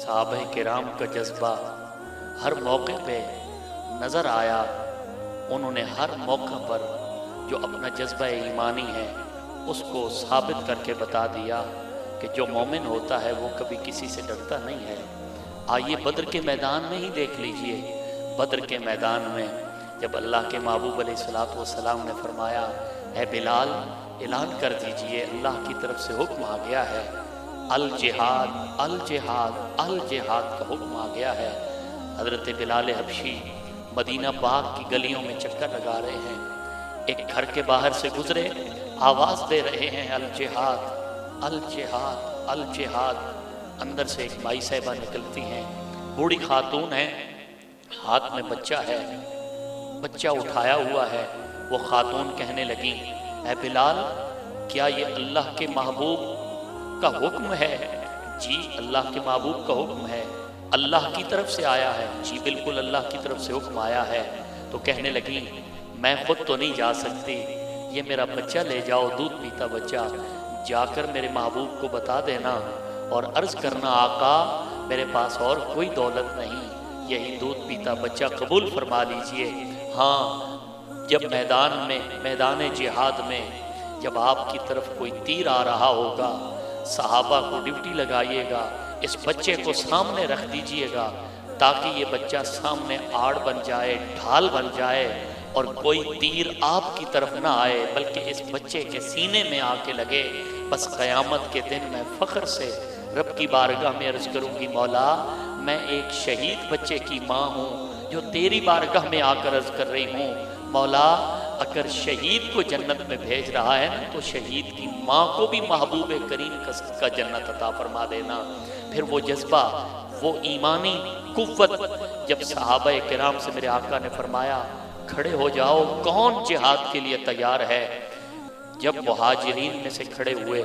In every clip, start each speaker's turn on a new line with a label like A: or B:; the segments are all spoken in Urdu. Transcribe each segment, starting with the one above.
A: صحابہ کرام کا جذبہ ہر موقع پہ نظر آیا. انہوں نے ہر موقع پر جو اپنا جذبہ ایمانی ہے اس کو ثابت کر کے بتا دیا کہ جو مومن ہوتا ہے وہ کبھی کسی سے ڈرتا نہیں ہے. آئیے بدر کے میدان میں ہی دیکھ لیجئے. بدر کے میدان میں جب اللہ کے محبوب علیہ الصلوۃ والسلام نے فرمایا اے بلال اعلان کر دیجئے اللہ کی طرف سے حکم آ گیا ہے، الجہاد الجہاد الجہاد کا حکم آ گیا ہے. حضرت بلال حبشی مدینہ پاک کی گلیوں میں چکر لگا رہے ہیں. ایک گھر کے باہر سے گزرے آواز دے رہے ہیں الجہاد الجہاد الجہاد. اندر سے ایک مائی صاحبہ نکلتی ہیں، بوڑھی خاتون ہیں، ہاتھ میں بچہ ہے، بچہ اٹھایا ہوا ہے. وہ خاتون کہنے لگی اے بلال کیا یہ اللہ کے محبوب کا حکم ہے؟ جی اللہ کے محبوب کا حکم ہے. اللہ کی طرف سے آیا ہے؟ جی بالکل اللہ کی طرف سے حکم آیا ہے. تو کہنے لگی میں خود تو نہیں جا سکتی، یہ میرا بچہ لے جاؤ، دودھ پیتا بچہ، جا کر میرے محبوب کو بتا دینا اور عرض کرنا آقا میرے پاس اور کوئی دولت نہیں، یہی دودھ پیتا بچہ قبول فرما لیجئے. ہاں جب میدان جہاد میں جب آپ کی طرف کوئی تیر آ رہا ہوگا صحابہ کو ڈیوٹی لگائیے گا، اس بچے کو سامنے رکھ دیجئے گا تاکہ یہ بچہ سامنے آڑ بن جائے، ڈھال بن جائے اور کوئی تیر آپ کی طرف نہ آئے بلکہ اس بچے کے سینے میں آ کے لگے. بس قیامت کے دن میں فخر سے رب کی بارگاہ میں عرض کروں گی مولا میں ایک شہید بچے کی ماں ہوں جو تیری بارگاہ میں آ کر عرض کر رہی ہوں مولا اگر شہید کو جنت میں بھیج رہا ہے تو شہید کی ماں کو بھی محبوب کریم کا جنت عطا فرما دینا. پھر وہ جذبہ، وہ ایمانی قوت جب صحابہ کرام سے میرے آقا نے فرمایا کھڑے ہو جاؤ کون جہاد کے لیے تیار ہے، جب مہاجرین میں سے کھڑے ہوئے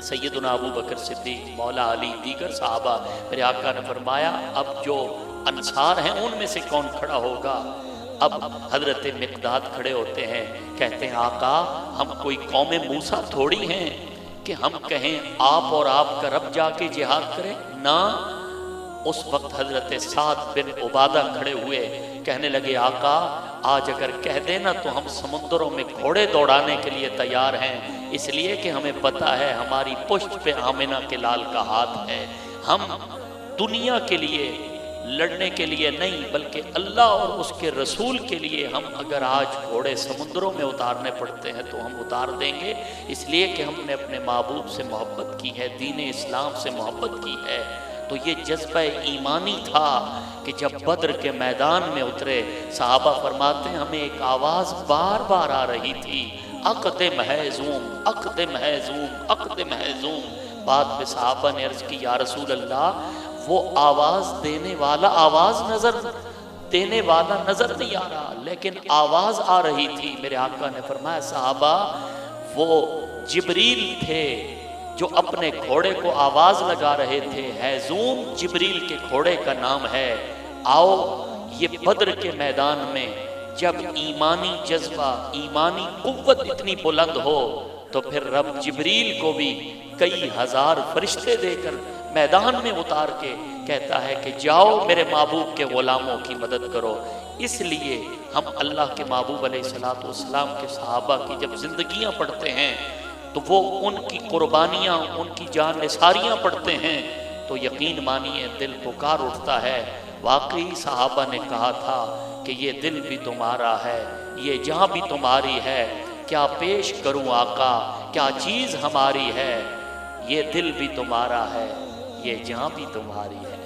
A: سیدنا ابو بکر صدیق، مولا علی، دیگر صحابہ، میرے آقا نے فرمایا اب جو انصار ہیں ان میں سے کون کھڑا ہوگا؟ اب حضرت مقداد کھڑے ہوتے ہیں، کہتے ہیں آقا ہم کوئی قوم موسیٰ تھوڑی ہیں کہ ہم کہیں آپ اور آپ کا رب جا کے جہاد کریں نہ. اس وقت حضرت سعد بن عبادہ کھڑے ہوئے، کہنے لگے آقا آج اگر کہہ دینا تو ہم سمندروں میں گھوڑے دوڑانے کے لیے تیار ہیں، اس لیے کہ ہمیں پتا ہے ہماری پشت پہ آمنہ کے لال کا ہاتھ ہے. ہم دنیا کے لیے لڑنے کے لیے نہیں بلکہ اللہ اور اس کے رسول کے لیے ہم اگر آج گھوڑے سمندروں میں اتارنے پڑتے ہیں تو ہم اتار دیں گے، اس لیے کہ ہم نے اپنے محبوب سے محبت کی ہے، دین اسلام سے محبت کی ہے. تو یہ جذبہ ایمانی تھا کہ جب بدر کے میدان میں اترے صحابہ فرماتے ہیں ہمیں ایک آواز بار بار آ رہی تھی اقدم ہے زوم اقدم ہے زوم اقدم ہے زوم. بعد میں صحابہ نے عرض کی یا رسول اللہ وہ آواز دینے والا نظر نہیں آ رہا لیکن آواز آ رہی تھی. میرے آقا نے فرمایا صحابہ وہ جبریل تھے جو اپنے گھوڑے کو آواز لگا رہے تھے، ہیزوم جبریل کے گھوڑے کا نام ہے. آؤ یہ بدر کے میدان میں جب ایمانی جذبہ، ایمانی قوت اتنی بلند ہو تو پھر رب جبریل کو بھی کئی ہزار فرشتے دے کر میدان میں اتار کے کہتا ہے کہ جاؤ میرے محبوب کے غلاموں کی مدد کرو. اس لیے ہم اللہ کے محبوب علیہ الصلوۃ والسلام کے صحابہ کی جب زندگیاں پڑھتے ہیں تو وہ ان کی قربانیاں، ان کی جان نثاریاں پڑھتے ہیں تو یقین مانیے دل پکار اٹھتا ہے واقعی صحابہ نے کہا تھا کہ یہ دل بھی تمہارا ہے، یہ جان بھی تمہاری ہے، کیا پیش کروں آقا کیا چیز ہماری ہے، یہ دل بھی تمہارا ہے، یہ جان بھی تمہاری ہے.